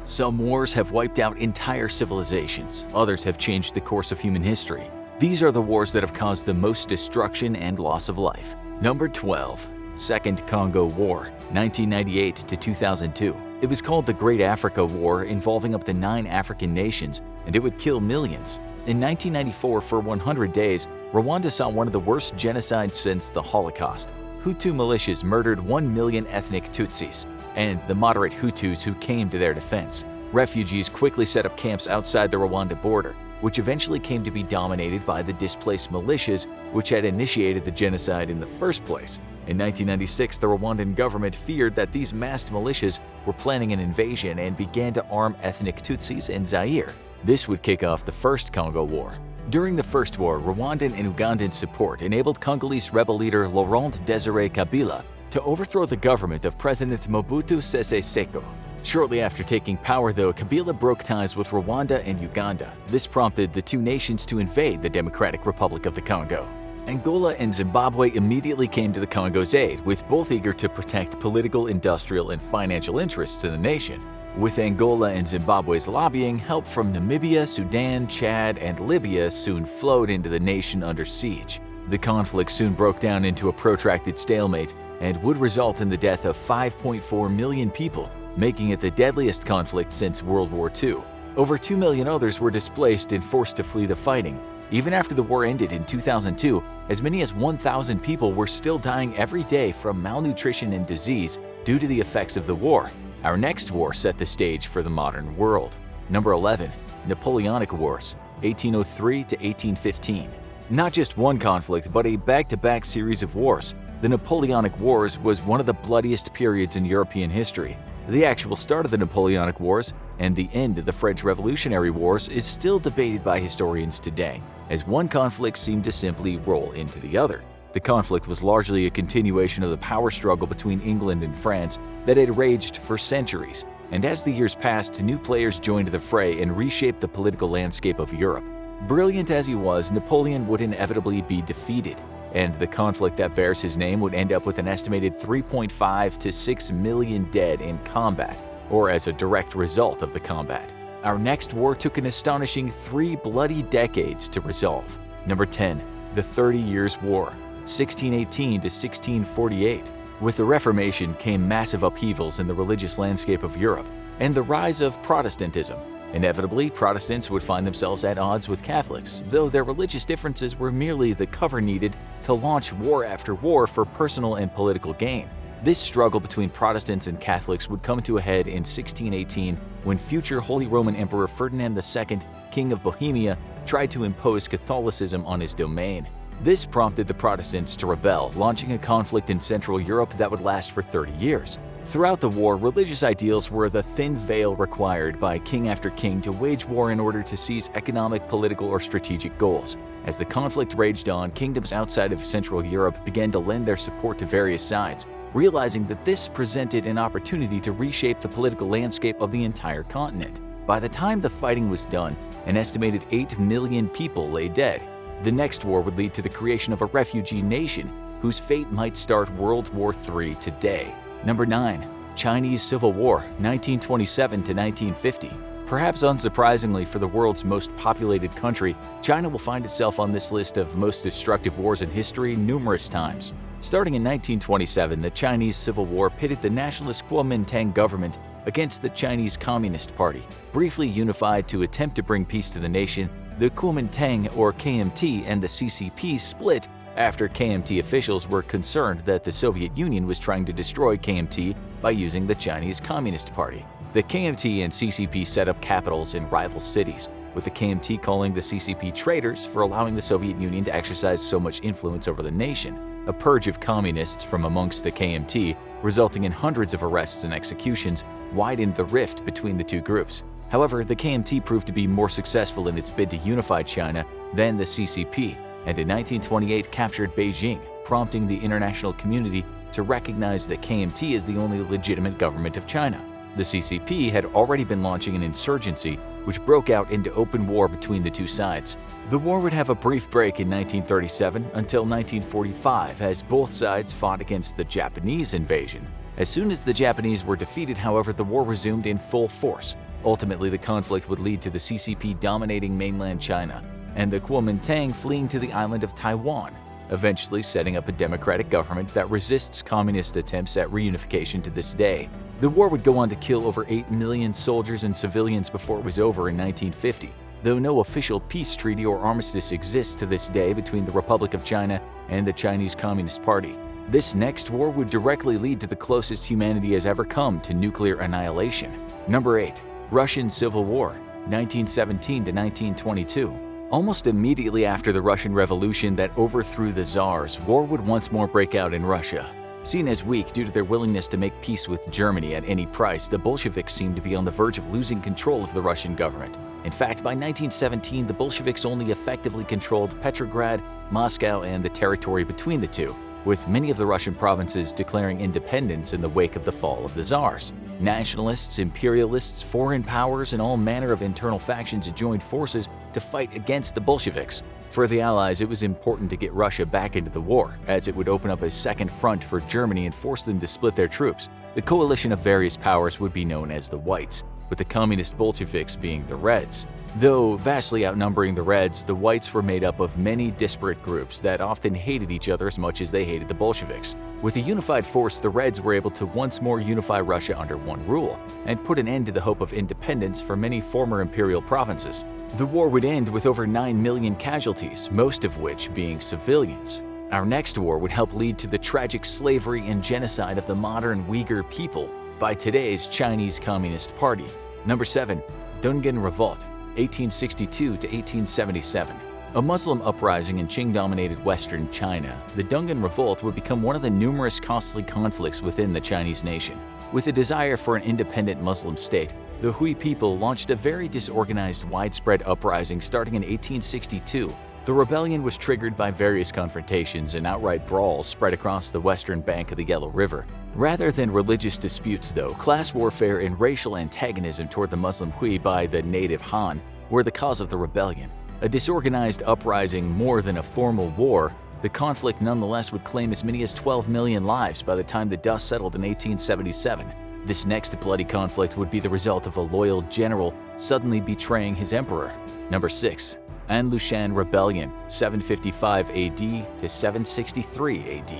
Some wars have wiped out entire civilizations, others have changed the course of human history. These are the wars that have caused the most destruction and loss of life. Number 12. Second Congo War, 1998 to 2002. It was called the Great Africa War, involving up to 9 African nations, and it would kill millions. In 1994, for 100 days, Rwanda saw one of the worst genocides since the Holocaust. Hutu militias murdered 1 million ethnic Tutsis and the moderate Hutus who came to their defense. Refugees quickly set up camps outside the Rwanda border, which eventually came to be dominated by the displaced militias which had initiated the genocide in the first place. In 1996, the Rwandan government feared that these masked militias were planning an invasion and began to arm ethnic Tutsis in Zaire. This would kick off the First Congo War. During the First War, Rwandan and Ugandan support enabled Congolese rebel leader Laurent Désiré Kabila to overthrow the government of President Mobutu Sese Seko. Shortly after taking power, though, Kabila broke ties with Rwanda and Uganda. This prompted the two nations to invade the Democratic Republic of the Congo. Angola and Zimbabwe immediately came to the Congo's aid, with both eager to protect political, industrial, and financial interests in the nation. With Angola and Zimbabwe's lobbying, help from Namibia, Sudan, Chad, and Libya soon flowed into the nation under siege. The conflict soon broke down into a protracted stalemate and would result in the death of 5.4 million people, making it the deadliest conflict since World War II. Over 2 million others were displaced and forced to flee the fighting. Even after the war ended in 2002, as many as 1,000 people were still dying every day from malnutrition and disease due to the effects of the war. Our next war set the stage for the modern world. Number 11. Napoleonic Wars, 1803 to 1815. Not just one conflict, but a back-to-back series of wars. The Napoleonic Wars was one of the bloodiest periods in European history. The actual start of the Napoleonic Wars and the end of the French Revolutionary Wars is still debated by historians today, as one conflict seemed to simply roll into the other. The conflict was largely a continuation of the power struggle between England and France that had raged for centuries, and as the years passed, new players joined the fray and reshaped the political landscape of Europe. Brilliant as he was, Napoleon would inevitably be defeated, and the conflict that bears his name would end up with an estimated 3.5 to 6 million dead in combat, or as a direct result of the combat. Our next war took an astonishing 3 bloody decades to resolve. Number 10. The 30 Years' War, 1618 to 1648. With the Reformation came massive upheavals in the religious landscape of Europe and the rise of Protestantism. Inevitably, Protestants would find themselves at odds with Catholics, though their religious differences were merely the cover needed to launch war after war for personal and political gain. This struggle between Protestants and Catholics would come to a head in 1618 when future Holy Roman Emperor Ferdinand II, King of Bohemia, tried to impose Catholicism on his domain. This prompted the Protestants to rebel, launching a conflict in Central Europe that would last for 30 years. Throughout the war, religious ideals were the thin veil required by king after king to wage war in order to seize economic, political, or strategic goals. As the conflict raged on, kingdoms outside of Central Europe began to lend their support to various sides, realizing that this presented an opportunity to reshape the political landscape of the entire continent. By the time the fighting was done, an estimated 8 million people lay dead. The next war would lead to the creation of a refugee nation whose fate might start World War III today. Number 9. Chinese Civil War, 1927 to 1950. Perhaps unsurprisingly for the world's most populated country, China will find itself on this list of most destructive wars in history numerous times. Starting in 1927, the Chinese Civil War pitted the nationalist Kuomintang government against the Chinese Communist Party. Briefly unified to attempt to bring peace to the nation, the Kuomintang, or KMT, and the CCP split after KMT officials were concerned that the Soviet Union was trying to destroy KMT by using the Chinese Communist Party. The KMT and CCP set up capitals in rival cities, with the KMT calling the CCP traitors for allowing the Soviet Union to exercise so much influence over the nation. A purge of communists from amongst the KMT, resulting in hundreds of arrests and executions, widened the rift between the two groups. However, the KMT proved to be more successful in its bid to unify China than the CCP, and in 1928 captured Beijing, prompting the international community to recognize that KMT as the only legitimate government of China. The CCP had already been launching an insurgency, which broke out into open war between the two sides. The war would have a brief break in 1937 until 1945, as both sides fought against the Japanese invasion. As soon as the Japanese were defeated, however, the war resumed in full force. Ultimately, the conflict would lead to the CCP dominating mainland China and the Kuomintang fleeing to the island of Taiwan, eventually setting up a democratic government that resists communist attempts at reunification to this day. The war would go on to kill over 8 million soldiers and civilians before it was over in 1950, though no official peace treaty or armistice exists to this day between the Republic of China and the Chinese Communist Party. This next war would directly lead to the closest humanity has ever come to nuclear annihilation. Number 8. Russian Civil War, 1917 to 1922. Almost immediately after the Russian Revolution that overthrew the Tsars, war would once more break out in Russia. Seen as weak due to their willingness to make peace with Germany at any price, the Bolsheviks seemed to be on the verge of losing control of the Russian government. In fact, by 1917, the Bolsheviks only effectively controlled Petrograd, Moscow, and the territory between the two, with many of the Russian provinces declaring independence in the wake of the fall of the Tsars. Nationalists, imperialists, foreign powers, and all manner of internal factions joined forces to fight against the Bolsheviks. For the Allies, it was important to get Russia back into the war, as it would open up a second front for Germany and force them to split their troops. The coalition of various powers would be known as the Whites, with the communist Bolsheviks being the Reds. Though vastly outnumbering the Reds, the Whites were made up of many disparate groups that often hated each other as much as they hated the Bolsheviks. With a unified force, the Reds were able to once more unify Russia under one rule, and put an end to the hope of independence for many former imperial provinces. The war would end with over 9 million casualties, most of which being civilians. Our next war would help lead to the tragic slavery and genocide of the modern Uyghur people by today's Chinese Communist Party. Number 7. Dungan Revolt, 1862 to 1877. A Muslim uprising in Qing-dominated western China, the Dungan Revolt would become one of the numerous costly conflicts within the Chinese nation. With a desire for an independent Muslim state, the Hui people launched a very disorganized, widespread uprising starting in 1862. The rebellion was triggered by various confrontations and outright brawls spread across the western bank of the Yellow River. Rather than religious disputes, though, class warfare and racial antagonism toward the Muslim Hui by the native Han were the cause of the rebellion. A disorganized uprising more than a formal war, the conflict nonetheless would claim as many as 12 million lives by the time the dust settled in 1877. This next bloody conflict would be the result of a loyal general suddenly betraying his emperor. Number 6. An Lushan Rebellion, 755 AD to 763 AD.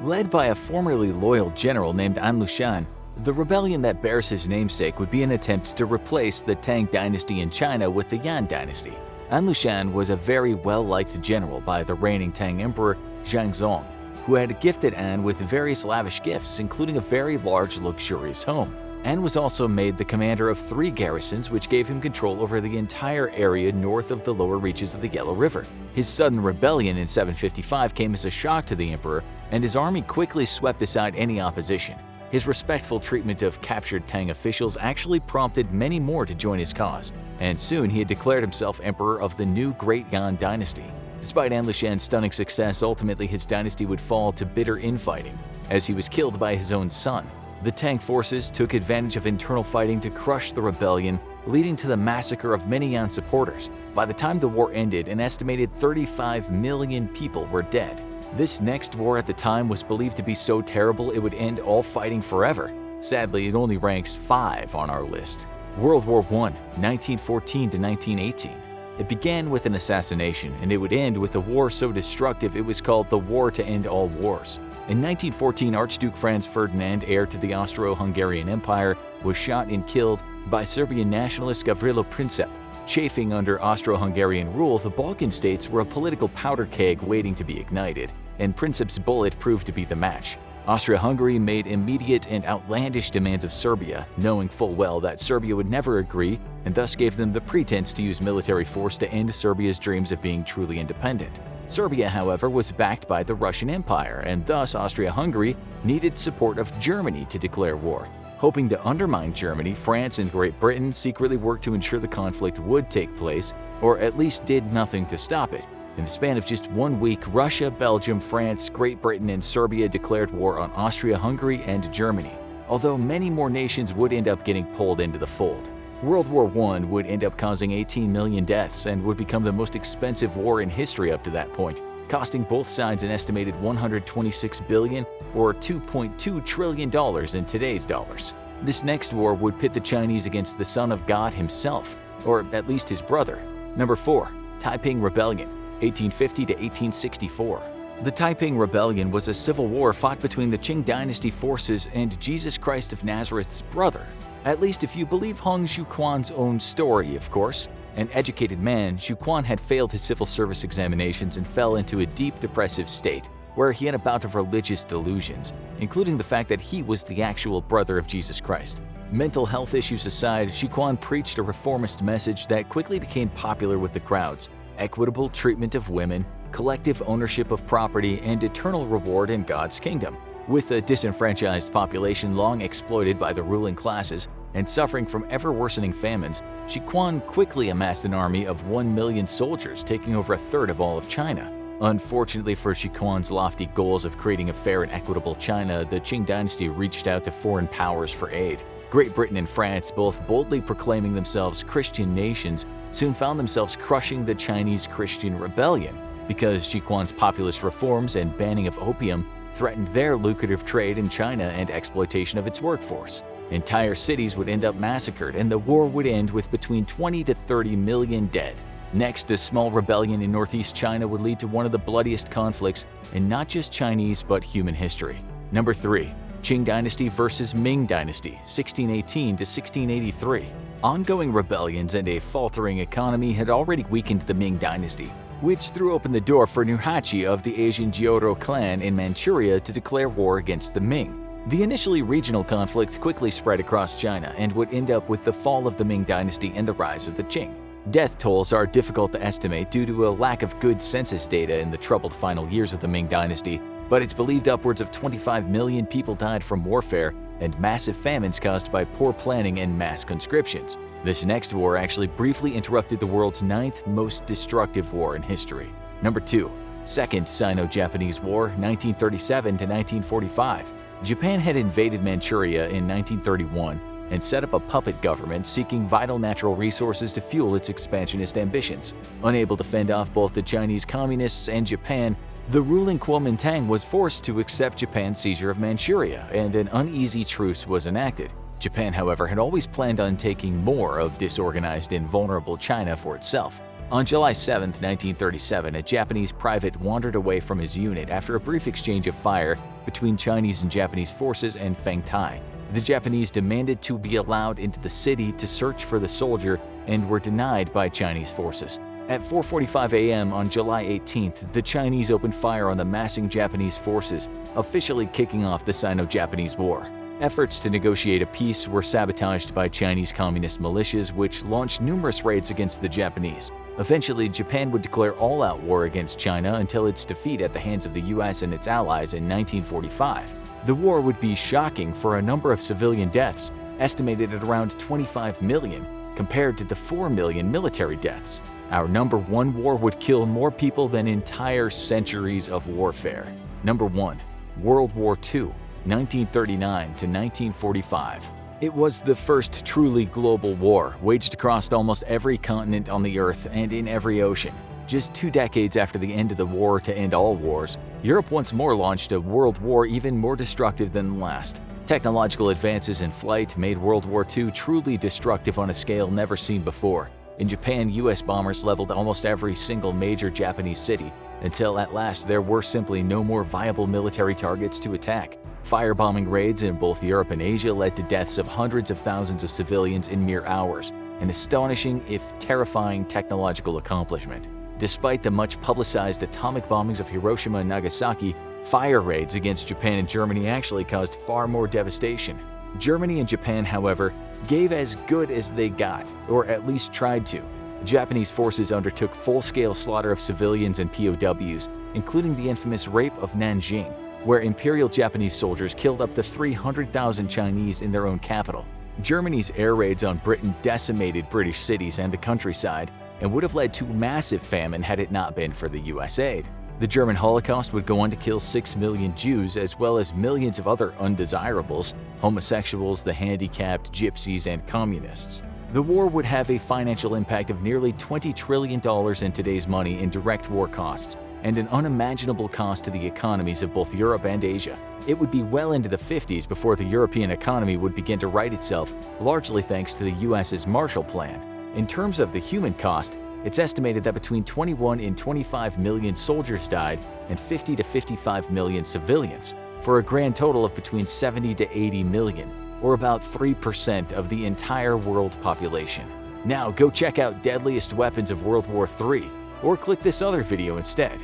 Led by a formerly loyal general named An Lushan, the rebellion that bears his namesake would be an attempt to replace the Tang Dynasty in China with the Yan Dynasty. An Lushan was a very well-liked general by the reigning Tang Emperor Zhangzong, who had gifted An with various lavish gifts, including a very large, luxurious home. An was also made the commander of 3 garrisons, which gave him control over the entire area north of the lower reaches of the Yellow River. His sudden rebellion in 755 came as a shock to the emperor, and his army quickly swept aside any opposition. His respectful treatment of captured Tang officials actually prompted many more to join his cause, and soon he had declared himself emperor of the new Great Yan Dynasty. Despite An Lushan's stunning success, ultimately his dynasty would fall to bitter infighting, as he was killed by his own son. The Tang forces took advantage of internal fighting to crush the rebellion, leading to the massacre of many Yan supporters. By the time the war ended, an estimated 35 million people were dead. This next war at the time was believed to be so terrible it would end all fighting forever. Sadly, it only ranks 5 on our list. World War I, 1914 to 1918. It began with an assassination, and it would end with a war so destructive it was called the War to End All Wars. In 1914, Archduke Franz Ferdinand, heir to the Austro-Hungarian Empire, was shot and killed by Serbian nationalist Gavrilo Princip. Chafing under Austro-Hungarian rule, the Balkan states were a political powder keg waiting to be ignited, and Princip's bullet proved to be the match. Austria-Hungary made immediate and outlandish demands of Serbia, knowing full well that Serbia would never agree, and thus gave them the pretense to use military force to end Serbia's dreams of being truly independent. Serbia, however, was backed by the Russian Empire, and thus Austria-Hungary needed support of Germany to declare war. Hoping to undermine Germany, France and Great Britain secretly worked to ensure the conflict would take place, or at least did nothing to stop it. In the span of just 1 week, Russia, Belgium, France, Great Britain, and Serbia declared war on Austria-Hungary and Germany, although many more nations would end up getting pulled into the fold. World War I would end up causing 18 million deaths and would become the most expensive war in history up to that point, costing both sides an estimated $126 billion or $2.2 trillion in today's dollars. This next war would pit the Chinese against the Son of God himself, or at least his brother. Number 4. Taiping Rebellion, 1850 to 1864. The Taiping Rebellion was a civil war fought between the Qing Dynasty forces and Jesus Christ of Nazareth's brother. At least if you believe Hong Xiuquan's own story, of course. An educated man, Xiuquan had failed his civil service examinations and fell into a deep depressive state, where he had a bout of religious delusions, including the fact that he was the actual brother of Jesus Christ. Mental health issues aside, Xiuquan preached a reformist message that quickly became popular with the crowds: equitable treatment of women, collective ownership of property, and eternal reward in God's kingdom. With a disenfranchised population long exploited by the ruling classes and suffering from ever-worsening famines, Xiuquan quickly amassed an army of 1 million soldiers, taking over a third of all of China. Unfortunately for Xiuquan's lofty goals of creating a fair and equitable China, the Qing dynasty reached out to foreign powers for aid. Great Britain and France, both boldly proclaiming themselves Christian nations, soon found themselves crushing the Chinese Christian rebellion, because Xiuquan's populist reforms and banning of opium threatened their lucrative trade in China and exploitation of its workforce. Entire cities would end up massacred, and the war would end with between 20 to 30 million dead. Next, a small rebellion in northeast China would lead to one of the bloodiest conflicts in not just Chinese but human history. Number 3. Qing Dynasty versus Ming Dynasty, 1618 to 1683. Ongoing rebellions and a faltering economy had already weakened the Ming Dynasty, which threw open the door for Nurhaci of the Asian Jioro clan in Manchuria to declare war against the Ming. The initially regional conflict quickly spread across China and would end up with the fall of the Ming Dynasty and the rise of the Qing. Death tolls are difficult to estimate due to a lack of good census data in the troubled final years of the Ming Dynasty, but it's believed upwards of 25 million people died from warfare and massive famines caused by poor planning and mass conscriptions. This next war actually briefly interrupted the world's 9th most destructive war in history. Number 2. Second Sino-Japanese War, 1937 to 1945. Japan had invaded Manchuria in 1931 and set up a puppet government seeking vital natural resources to fuel its expansionist ambitions. Unable to fend off both the Chinese Communists and Japan, the ruling Kuomintang was forced to accept Japan's seizure of Manchuria, and an uneasy truce was enacted. Japan, however, had always planned on taking more of disorganized and vulnerable China for itself. On July 7, 1937, a Japanese private wandered away from his unit after a brief exchange of fire between Chinese and Japanese forces and Fengtai. The Japanese demanded to be allowed into the city to search for the soldier and were denied by Chinese forces. At 4:45 a.m. on July 18th, the Chinese opened fire on the massing Japanese forces, officially kicking off the Sino-Japanese War. Efforts to negotiate a peace were sabotaged by Chinese communist militias, which launched numerous raids against the Japanese. Eventually, Japan would declare all-out war against China until its defeat at the hands of the US and its allies in 1945. The war would be shocking for a number of civilian deaths, estimated at around 25 million, compared to the 4 million military deaths. Our number 1 war would kill more people than entire centuries of warfare. Number 1. World War II, 1939 to 1945. It was the first truly global war, waged across almost every continent on the Earth and in every ocean. Just 2 decades after the end of the war to end all wars, Europe once more launched a world war even more destructive than the last. Technological advances in flight made World War II truly destructive on a scale never seen before. In Japan, US bombers leveled almost every single major Japanese city, until at last there were simply no more viable military targets to attack. Firebombing raids in both Europe and Asia led to deaths of hundreds of thousands of civilians in mere hours, an astonishing, if terrifying, technological accomplishment. Despite the much publicized atomic bombings of Hiroshima and Nagasaki, fire raids against Japan and Germany actually caused far more devastation. Germany and Japan, however, gave as good as they got, or at least tried to. Japanese forces undertook full-scale slaughter of civilians and POWs, including the infamous rape of Nanjing, where Imperial Japanese soldiers killed up to 300,000 Chinese in their own capital. Germany's air raids on Britain decimated British cities and the countryside, and would have led to massive famine had it not been for the US aid. The German Holocaust would go on to kill 6 million Jews as well as millions of other undesirables, homosexuals, the handicapped, gypsies, and communists. The war would have a financial impact of nearly $20 trillion in today's money in direct war costs, and an unimaginable cost to the economies of both Europe and Asia. It would be well into the 50s before the European economy would begin to right itself, largely thanks to the US's Marshall Plan. In terms of the human cost, it's estimated that between 21 and 25 million soldiers died and 50 to 55 million civilians, for a grand total of between 70 to 80 million, or about 3% of the entire world population. Now go check out Deadliest Weapons of World War III, or click this other video instead.